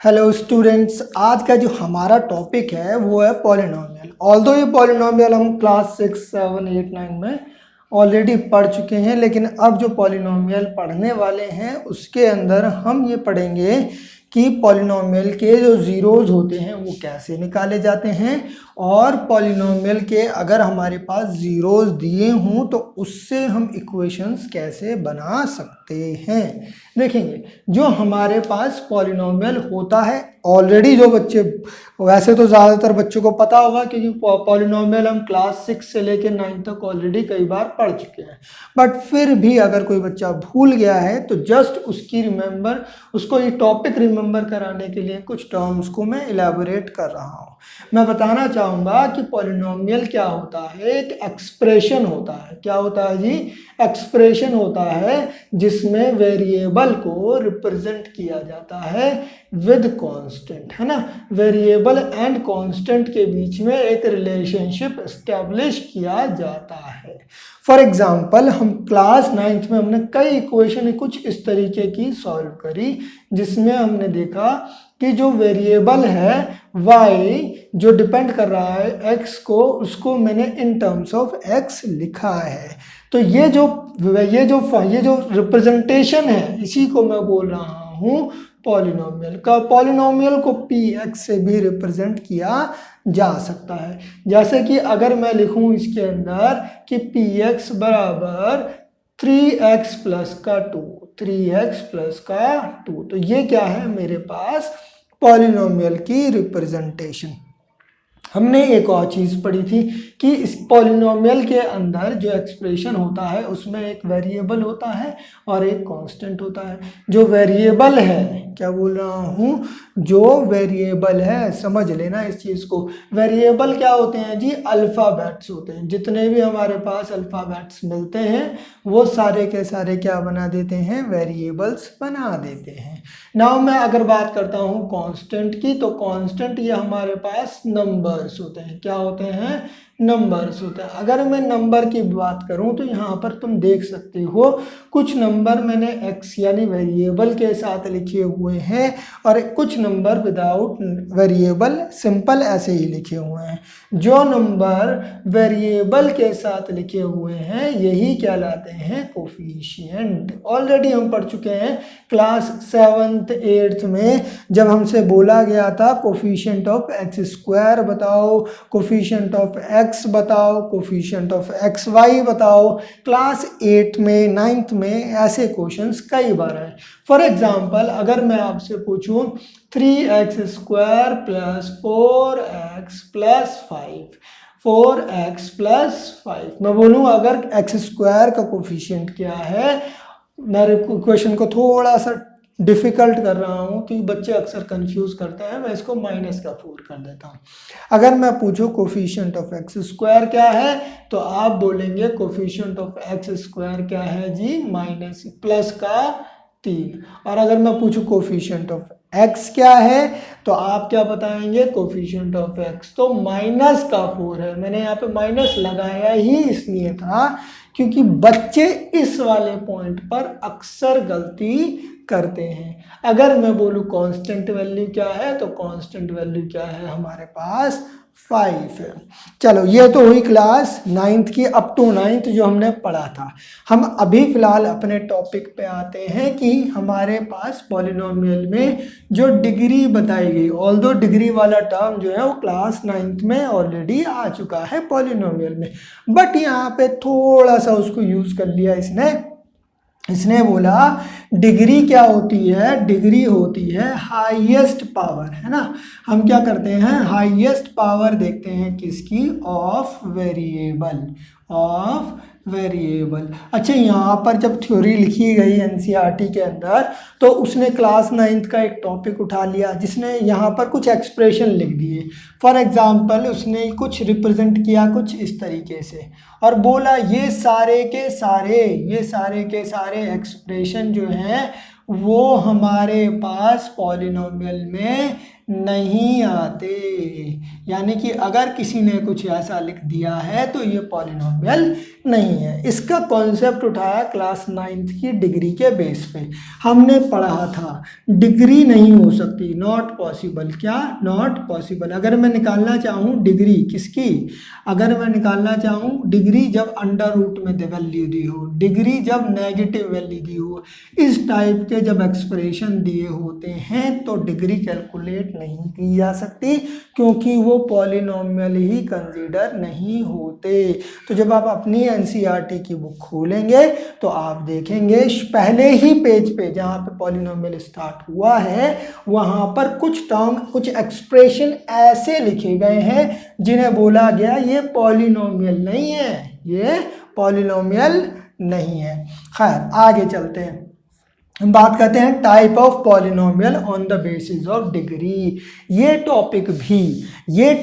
Hello students, आज का जो हमारा टॉपिक है वो है पॉलिनोमियल। ऑल्दो ये पॉलिनोमियल हम क्लास 6, 7, 8, 9 में ऑलरेडी पढ़ चुके हैं, लेकिन अब जो पॉलिनोमियल पढ़ने वाले हैं उसके अंदर हम ये पढ़ेंगे कि पॉलिनोमियल के जो ज़ीरोज़ होते हैं वो कैसे निकाले जाते हैं, और पॉलिनोमियल के अगर हमारे पास ज़ीरोज़ दिए हों तो उससे हम इक्वेशंस कैसे बना सकते हैं। देखेंगे जो हमारे पास पॉलिनोमियल होता है, ऑलरेडी जो बच्चे, वैसे तो ज़्यादातर बच्चों को पता होगा क्योंकि पॉलिनोमियल हम क्लास 6 से लेकर 9 तक ऑलरेडी कई बार पढ़ चुके हैं, बट फिर भी अगर कोई बच्चा भूल गया है तो जस्ट उसको ये टॉपिक रिमेंबर कराने के लिए कुछ टर्म्स को मैं इलेबोरेट कर रहा हूँ। मैं बताना चाहूँगा कि पॉलिनोमियल क्या होता है। एक एक्सप्रेशन होता है। क्या होता है जी? एक्सप्रेशन होता है जिसमें वेरिएबल को रिप्रेजेंट किया जाता है विद कांस्टेंट, है ना। वेरिएबल एंड कांस्टेंट के बीच में एक रिलेशनशिप एस्टेब्लिश किया जाता है। फॉर एग्जाम्पल, हम क्लास 9th में हमने कई इक्वेशन कुछ इस तरीके की सॉल्व करी, जिसमें हमने देखा कि जो वेरिएबल है y जो डिपेंड कर रहा है x को, उसको मैंने इन टर्म्स ऑफ x लिखा है। तो ये जो रिप्रेजेंटेशन है, इसी को मैं बोल रहा हूँ पॉलिनोमियल का। पॉलिनोमियल को px से भी रिप्रेजेंट किया जा सकता है। जैसे कि अगर मैं लिखूं इसके अंदर कि px बराबर 3x प्लस का 2, 3x प्लस का 2, तो ये क्या है मेरे पास? पॉलिनोमियल की रिप्रेजेंटेशन। हमने एक और चीज़ पढ़ी थी कि इस पॉलिनोमियल के अंदर जो एक्सप्रेशन होता है उसमें एक वेरिएबल होता है और एक कांस्टेंट होता है। जो वेरिएबल है, क्या बोल रहा हूँ, जो वेरिएबल है, समझ लेना इस चीज़ को। वेरिएबल क्या होते हैं जी? अल्फ़ाबेट्स होते हैं। जितने भी हमारे पास अल्फ़ाबेट्स मिलते हैं वो सारे के सारे क्या बना देते हैं? वेरिएबल्स बना देते हैं। नाउ मैं अगर बात करता हूँ कांस्टेंट की, तो कांस्टेंट ये हमारे पास नंबर्स होते हैं। क्या होते हैं? नंबर्स होते हैं। अगर मैं नंबर की बात करूं तो यहाँ पर तुम देख सकते हो कुछ नंबर मैंने x यानी वेरिएबल के साथ लिखे हुए हैं, और कुछ नंबर विदाउट वेरिएबल सिंपल ऐसे ही लिखे हुए हैं। जो नंबर वेरिएबल के साथ लिखे हुए हैं यही कहलाते हैं कोफिशिएंट। ऑलरेडी हम पढ़ चुके हैं क्लास 7th 8th में, जब हमसे बोला गया था कोफिशिएंट ऑफ x स्क्वायर बताओ, कोफिशिएंट ऑफ x बताओ, कोफिशिएंट ऑफ xy बताओ। क्लास 8 में 9th में ऐसे क्वेश्चंस कई बार आए। फॉर एग्जांपल, अगर मैं आपसे पूछूं 3x square plus 4x plus 5, 4x plus 5, मैं बोलूं अगर x स्क्वायर का कोफिशिएंट क्या है। मेरे क्वेश्चन को थोड़ा सा डिफ़िकल्ट कर रहा हूँ क्योंकि बच्चे अक्सर कंफ्यूज करते हैं, मैं इसको -4 कर देता हूँ। अगर मैं पूछूँ कोफिशिएंट ऑफ एक्स स्क्वायर क्या है, तो आप बोलेंगे कोफिशिएंट ऑफ एक्स स्क्वायर क्या है जी? +3। और अगर मैं पूछूँ कोफिशिएंट ऑफ x क्या है, तो आप क्या बताएंगे? कोफिशिएंट ऑफ x तो -4 है। मैंने यहाँ पे माइनस लगाया ही इसलिए था क्योंकि बच्चे इस वाले पॉइंट पर अक्सर गलती करते हैं। अगर मैं बोलूँ कांस्टेंट वैल्यू क्या है, तो कांस्टेंट वैल्यू क्या है हमारे पास? 5 है। चलो, ये तो हुई क्लास 9th की, अप टू 9th जो हमने पढ़ा था। हम अभी फिलहाल अपने टॉपिक पे आते हैं कि हमारे पास पॉलिनोमियल में जो डिग्री बताई गई, ऑल्दो डिग्री वाला टर्म जो है वो क्लास 9th में ऑलरेडी आ चुका है पॉलिनोमियल में, बट यहाँ पे थोड़ा सा उसको यूज कर लिया इसने बोला डिग्री क्या होती है? डिग्री होती है हाईएस्ट पावर, है ना। हम क्या करते हैं? हाईएस्ट पावर देखते हैं किसकी? Of variable. अच्छा, यहाँ पर जब थ्योरी लिखी गई एनसीईआरटी के अंदर, तो उसने क्लास 9th का एक टॉपिक उठा लिया जिसने यहाँ पर कुछ एक्सप्रेशन लिख दिए। फॉर एग्जाम्पल उसने कुछ रिप्रेजेंट किया कुछ इस तरीके से और बोला ये सारे के सारे एक्सप्रेशन जो हैं वो हमारे पास पॉलिनोमियल में नहीं आते, यानी कि अगर किसी ने कुछ ऐसा लिख दिया है तो ये पॉलिनोमियल नहीं है। इसका कॉन्सेप्ट उठाया क्लास 9th की डिग्री के बेस पे। हमने पढ़ा था डिग्री नहीं हो सकती, नॉट पॉसिबल। क्या? Not possible. अगर मैं निकालना चाहूँ डिग्री किसकी, अगर मैं निकालना चाहूँ डिग्री जब अंडर रूट में वैल्यू दी हो, डिग्री जब नेगेटिव वैल्यू दी हो, इस टाइप के जब एक्सप्रेशन दिए होते हैं तो डिग्री कैलकुलेट नहीं की जा सकती, क्योंकि वो पॉलिनोमियल ही कंसीडर नहीं होते। तो जब आप अपनी एनसीईआरटी की बुक खोलेंगे तो आप देखेंगे पहले ही पेज पे जहाँ पे पॉलिनोमियल स्टार्ट हुआ है वहाँ पर कुछ टर्म कुछ एक्सप्रेशन ऐसे लिखे गए हैं जिन्हें बोला गया ये पॉलिनोमियल नहीं है, ये पॉलिनोमियल नहीं है। खैर आगे चलते हैं, हम बात करते हैं type of polynomial on the basis of degree. ये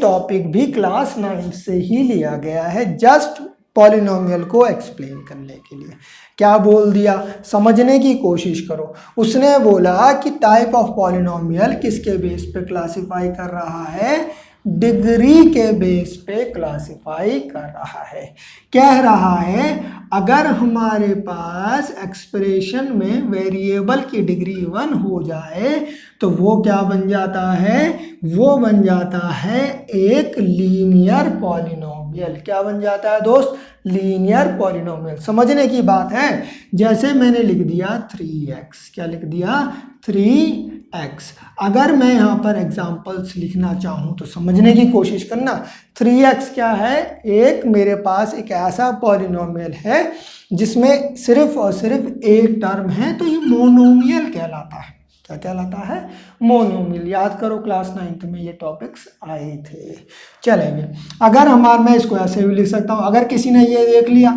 टॉपिक भी क्लास 9 से ही लिया गया है, जस्ट पॉलिनोमियल को एक्सप्लेन करने के लिए। क्या बोल दिया, समझने की कोशिश करो। उसने बोला कि टाइप ऑफ पॉलिनोमियल किसके बेस पे क्लासिफाई कर रहा है, डिग्री के बेस पे क्लासिफाई कर रहा है। कह रहा है अगर हमारे पास एक्सप्रेशन में वेरिएबल की डिग्री 1 हो जाए तो वो क्या बन जाता है, वो बन जाता है एक लीनियर पॉलिनोमियल। क्या बन जाता है दोस्त, लीनियर पॉलिनोमियल। समझने की बात है, जैसे मैंने लिख दिया 3x, क्या लिख दिया 3x। अगर मैं यहाँ पर एग्जाम्पल्स लिखना चाहूँ तो समझने की कोशिश करना। 3x क्या है, एक मेरे पास एक ऐसा पॉलिनोमियल है जिसमें सिर्फ और सिर्फ एक टर्म है, तो ये मोनोमियल कहलाता है। क्या कहलाता है, मोनोमियल। याद करो क्लास 9th में ये टॉपिक्स आए थे। चलेंगे, अगर मैं इसको ऐसे भी लिख सकता हूँ, अगर किसी ने ये देख लिया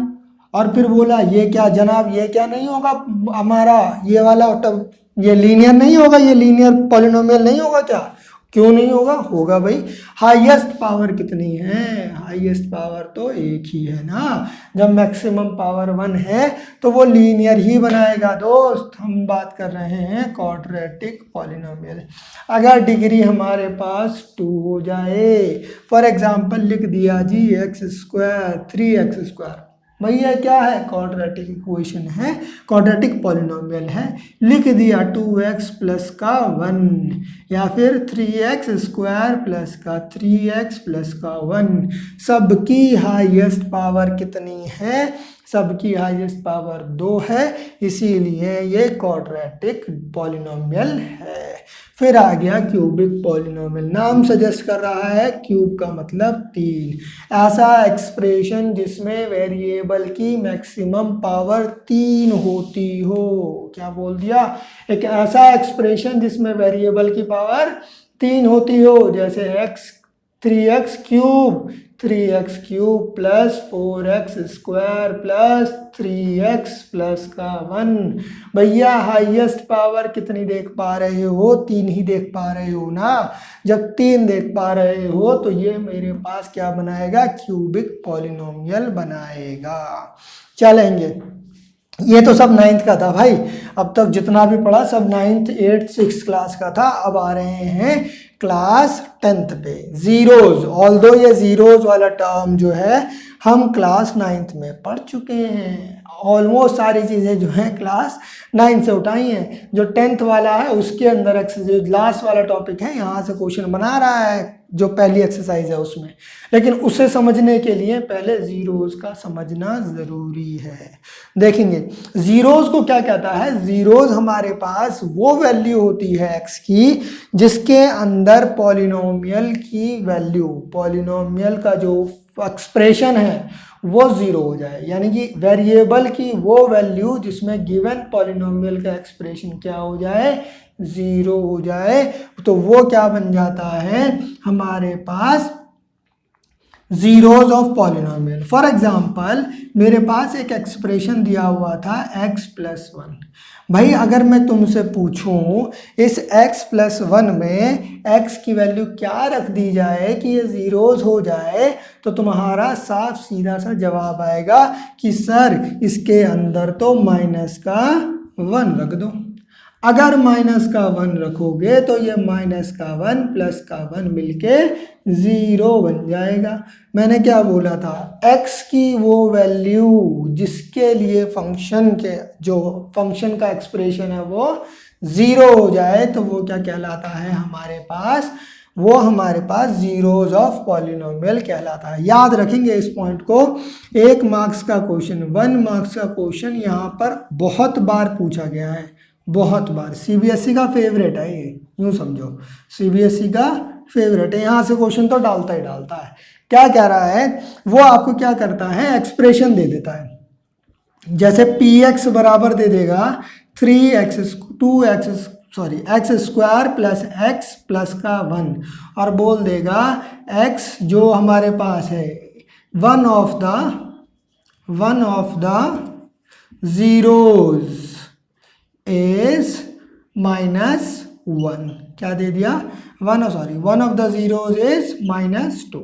और फिर बोला ये क्या जनाब, ये क्या नहीं होगा हमारा ये वाला, ये लीनियर नहीं होगा, ये लीनियर पॉलिनोमियल नहीं होगा। क्या, क्यों नहीं होगा, होगा भाई। हाईएस्ट पावर कितनी है, हाईएस्ट पावर तो एक ही है ना। जब मैक्सिमम पावर 1 है तो वो लीनियर ही बनाएगा दोस्त। हम बात कर रहे हैं क्वाड्रेटिक पॉलिनोमियल। अगर डिग्री हमारे पास 2 हो जाए, फॉर एग्जांपल लिख दिया जी x² 3x², भैया क्या है, क्वाड्रेटिक इक्वेशन है, क्वाड्रेटिक पॉलिनोमियल है। लिख दिया 2x प्लस का 1 या फिर 3x² प्लस का 3x प्लस का 1। सबकी हाईएस्ट पावर कितनी है, सबकी हाईएस्ट पावर 2 है, इसीलिए ये क्वाड्रेटिक पॉलिनोमियल है। फिर आ गया क्यूबिक पॉलिनोमियल। नाम सजेस्ट कर रहा है, क्यूब का मतलब 3। ऐसा एक्सप्रेशन जिसमें वेरिएबल की मैक्सिमम पावर 3 होती हो। क्या बोल दिया, एक ऐसा एक्सप्रेशन जिसमें वेरिएबल की पावर 3 होती हो, जैसे 3x cube plus 4x² plus 3x plus का 1। भैया हाईएस्ट पावर कितनी देख पा रहे हो, 3 ही देख पा रहे हो ना। जब 3 देख पा रहे हो तो ये मेरे पास क्या बनाएगा, क्यूबिक पॉलिनोमियल बनाएगा। चलेंगे, ये तो सब 9th का था भाई। अब तक जितना भी पढ़ा सब 9th 8th 6th क्लास का था। अब आ रहे हैं क्लास 10th पे। जीरोज, ऑल्दो ये जीरोज वाला टर्म जो है हम क्लास 9th में पढ़ चुके हैं। ऑलमोस्ट सारी चीज़ें जो हैं क्लास 9 से उठाई हैं। जो 10th वाला है उसके अंदर जो लास्ट वाला टॉपिक है यहाँ से क्वेश्चन बना रहा है, जो पहली एक्सरसाइज है उसमें। लेकिन उसे समझने के लिए पहले जीरोज का समझना ज़रूरी है। देखेंगे जीरोज को क्या कहता है। जीरोज हमारे पास वो वैल्यू होती है x की जिसके अंदर पॉलिनोमियल की वैल्यू, पॉलिनोमियल का जो एक्सप्रेशन है वो 0 हो जाए, यानी कि वेरिएबल की वो वैल्यू जिसमें गिवन पॉलिनोमियल का एक्सप्रेशन क्या हो जाए, 0 हो जाए। तो वो क्या बन जाता है, हमारे पास zeros of polynomial. For example मेरे पास एक एक्सप्रेशन दिया हुआ था x+1। भाई अगर मैं तुमसे पूछूं इस x+1 में x की वैल्यू क्या रख दी जाए कि ये जीरोज हो जाए, तो तुम्हारा साफ सीधा सा जवाब आएगा कि सर इसके अंदर तो -1 रख दो। अगर -1 रखोगे तो ये -1 +1 मिलके 0 बन जाएगा। मैंने क्या बोला था, x की वो वैल्यू जिसके लिए फंक्शन का एक्सप्रेशन है वो 0 हो जाए तो वो क्या कहलाता है हमारे पास, वो हमारे पास जीरोज ऑफ पॉलिनोमियल कहलाता है। याद रखेंगे इस पॉइंट को। 1 मार्क्स का क्वेश्चन, 1 मार्क्स का क्वेश्चन यहाँ पर बहुत बार पूछा गया है, बहुत बार। सीबीएसई का फेवरेट है ये, यूँ समझो सीबीएसई का फेवरेट है, यहाँ से क्वेश्चन तो डालता ही डालता है। क्या कह रहा है वो, आपको क्या करता है एक्सप्रेशन दे देता है। जैसे px बराबर दे देगा 3x प्लस x प्लस का 1 और बोल देगा x जो हमारे पास है one of the zeros is -1। क्या दे दिया, one of the zeros is -2।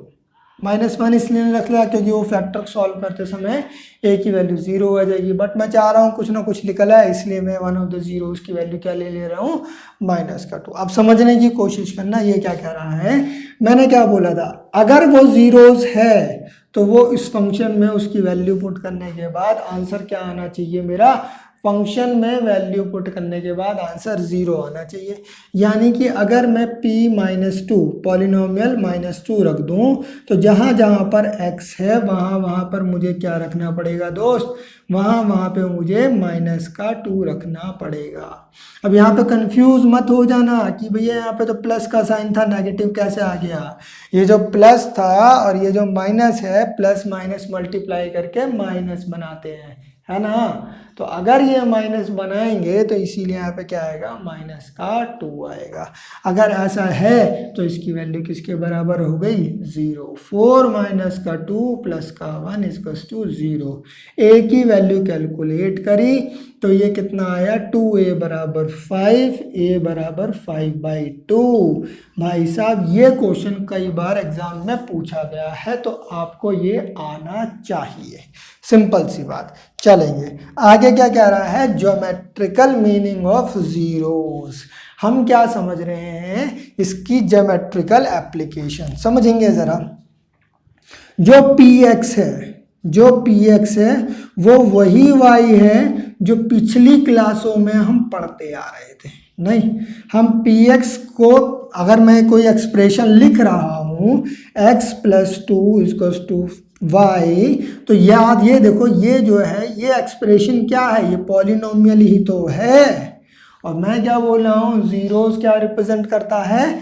-1 इसलिए नहीं रख लिया क्योंकि वो फैक्टर सॉल्व करते समय a की वैल्यू 0 हो जाएगी, बट मैं चाह रहा हूँ कुछ ना कुछ निकला है इसलिए मैं वन ऑफ द जीरोज की वैल्यू क्या ले रहा हूँ -2। अब समझने की कोशिश करना ये क्या कह रहा है। मैंने क्या बोला था, अगर वो जीरोज है तो वो इस फंक्शन में उसकी वैल्यू पुट करने के बाद आंसर क्या आना चाहिए मेरा, फंक्शन में वैल्यू पुट करने के बाद आंसर 0 आना चाहिए। यानी कि अगर मैं p-2 पॉलिनोमियल -2 रख दूं तो जहाँ जहाँ पर x है वहाँ पर मुझे क्या रखना पड़ेगा दोस्त, वहाँ पे मुझे -2 रखना पड़ेगा। अब यहाँ पे कंफ्यूज मत हो जाना कि भैया यहाँ पे तो प्लस का साइन था नेगेटिव कैसे आ गया। ये जो प्लस था और ये जो माइनस है, प्लस माइनस मल्टीप्लाई करके माइनस बनाते हैं, है ना। तो अगर ये माइनस बनाएंगे तो इसीलिए यहाँ पे क्या आएगा, -2 आएगा। अगर ऐसा है तो इसकी वैल्यू किसके बराबर हो गई, 0। 4 - 2 + 1 = 0। a की वैल्यू कैलकुलेट करी तो ये कितना आया, 2a = 5, a = 5/2। भाई साहब ये क्वेश्चन कई बार एग्जाम में पूछा गया है तो आपको ये आना चाहिए, सिंपल सी बात। चलेंगे आगे, क्या कह रहा है, ज्योमेट्रिकल मीनिंग ऑफ जीरोस। हम क्या समझ रहे हैं, इसकी ज्योमेट्रिकल एप्लीकेशन समझेंगे जरा। जो px है वो वही y है जो पिछली क्लासों में हम पढ़ते आ रहे थे। नहीं, हम px को अगर मैं कोई एक्सप्रेशन लिख रहा हूँ x + 2 = y, तो ये देखो ये जो है ये एक्सप्रेशन क्या है, ये पॉलिनोमियल ही तो है। और मैं क्या बोल रहा हूँ, जीरोस क्या रिप्रेजेंट करता है,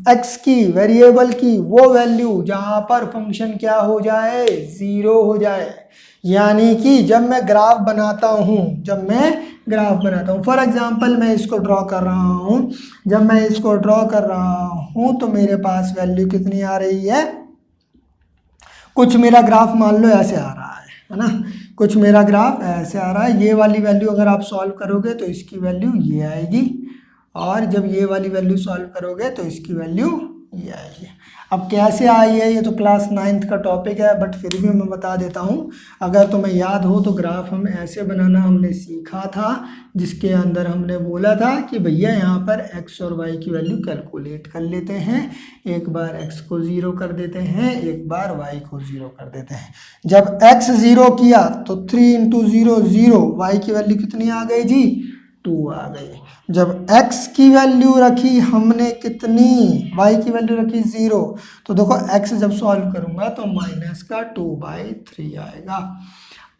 x की वेरिएबल की वो वैल्यू जहाँ पर फंक्शन क्या हो जाए, 0 हो जाए। यानी कि जब मैं ग्राफ बनाता हूँ, फॉर एग्जांपल मैं इसको ड्रॉ कर रहा हूँ, जब मैं इसको ड्रॉ कर रहा हूँ तो मेरे पास वैल्यू कितनी आ रही है, कुछ मेरा ग्राफ मान लो ऐसे आ रहा है ना, कुछ मेरा ग्राफ ऐसे आ रहा है। ये वाली वैल्यू अगर आप सॉल्व करोगे तो इसकी वैल्यू ये आएगी, और जब ये वाली वैल्यू सॉल्व करोगे तो इसकी वैल्यू ये आएगी। अब कैसे आई है ये तो क्लास 9th का टॉपिक है, बट फिर भी मैं बता देता हूँ। अगर तुम्हें याद हो तो ग्राफ हम ऐसे बनाना हमने सीखा था, जिसके अंदर हमने बोला था कि भैया यहाँ पर x और y की वैल्यू कैलकुलेट कर लेते हैं। एक बार x को 0 कर देते हैं, एक बार y को 0 कर देते हैं। जब x 0 किया तो 3 × 0 0, y की वैल्यू कितनी आ गई जी, 2 आ गई। जब x की वैल्यू रखी हमने कितनी, y की वैल्यू रखी 0, तो देखो x जब सॉल्व करूंगा तो -2/3 आएगा।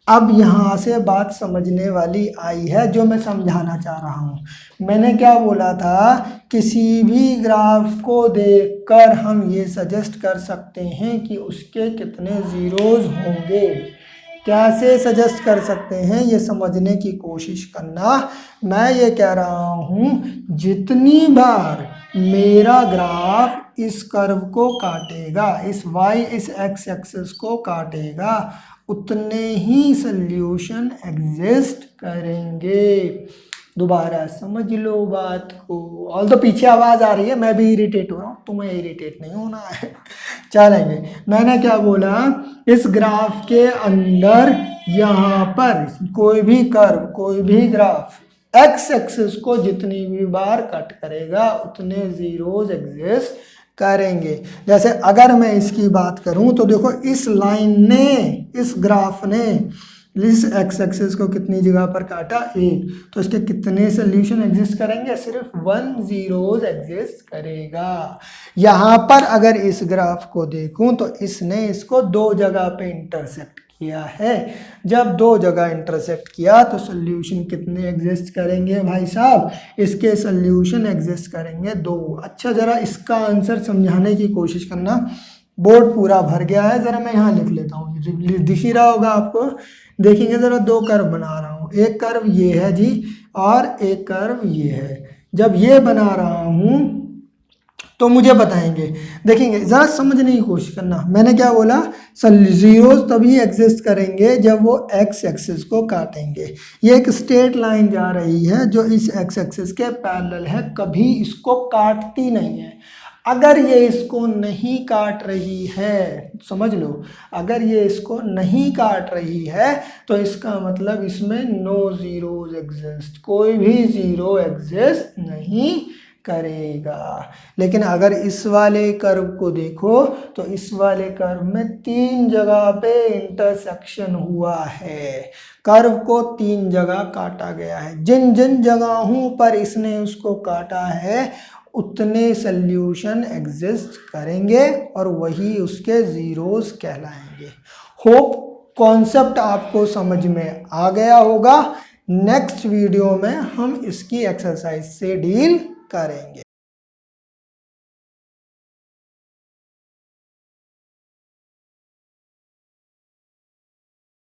अब यहाँ से बात समझने वाली आई है जो मैं समझाना चाह रहा हूँ। मैंने क्या बोला था, किसी भी ग्राफ को देखकर हम ये सजेस्ट कर सकते हैं कि उसके कितने जीरोज होंगे। कैसे सजेस्ट कर सकते हैं ये समझने की कोशिश करना। मैं ये कह रहा हूँ जितनी बार मेरा ग्राफ इस कर्व को काटेगा, इस x एक्सिस को काटेगा, उतने ही सल्यूशन एग्जिस्ट करेंगे। दोबारा समझ लो बात को। ऑल तो पीछे आवाज़ आ रही है, मैं भी इरिटेट हो रहा हूँ, तुम्हें इरिटेट नहीं होना है। चलेंगे, मैंने क्या बोला, इस ग्राफ के अंदर यहाँ पर कोई भी कर्व, कोई भी ग्राफ x एक्सिस को जितनी भी बार कट करेगा उतने जीरोज एग्जिस्ट करेंगे। जैसे अगर मैं इसकी बात करूं तो देखो इस लाइन ने, इस ग्राफ ने इस x एक्सिस को कितनी जगह पर काटा, 1, तो इसके कितने सोल्यूशन एग्जिस्ट करेंगे, सिर्फ 1 जीरोज एग्जिस्ट करेगा। यहाँ पर अगर इस ग्राफ को देखूं तो इसने इसको 2 जगह पे इंटरसेक्ट किया है। जब 2 जगह इंटरसेक्ट किया तो सोल्यूशन कितने एग्जिस्ट करेंगे भाई साहब, इसके सोल्यूशन एग्जिस्ट करेंगे 2। अच्छा जरा इसका आंसर समझाने की कोशिश करना, बोर्ड पूरा भर गया है, जरा मैं यहाँ लिख लेता हूँ, दिख ही रहा होगा आपको। देखेंगे जरा, 2 कर्व बना रहा हूँ, एक कर्व ये है जी और एक कर्व ये है। जब ये बना रहा हूँ तो मुझे बताएंगे, देखेंगे जरा समझने की कोशिश करना। मैंने क्या बोला, जीरोज तभी एग्जिस्ट करेंगे जब वो x एक्सिस को काटेंगे। ये एक स्ट्रेट लाइन जा रही है जो इस x एक्सिस के पैरेलल है, कभी इसको काटती नहीं है। अगर ये इसको नहीं काट रही है, समझ लो, अगर ये इसको नहीं काट रही है तो इसका मतलब इसमें नो जीरोज एग्जिस्ट, कोई भी जीरो एग्जिस्ट नहीं करेगा। लेकिन अगर इस वाले कर्व को देखो तो इस वाले कर्व में 3 जगह पे इंटरसेक्शन हुआ है, कर्व को 3 जगह काटा गया है। जिन जिन जगहों पर इसने उसको काटा है उतने सोल्यूशन एग्जिस्ट करेंगे और वही उसके जीरोस कहलाएंगे। होप कॉन्सेप्ट आपको समझ में आ गया होगा। नेक्स्ट वीडियो में हम इसकी एक्सरसाइज से डील करेंगे।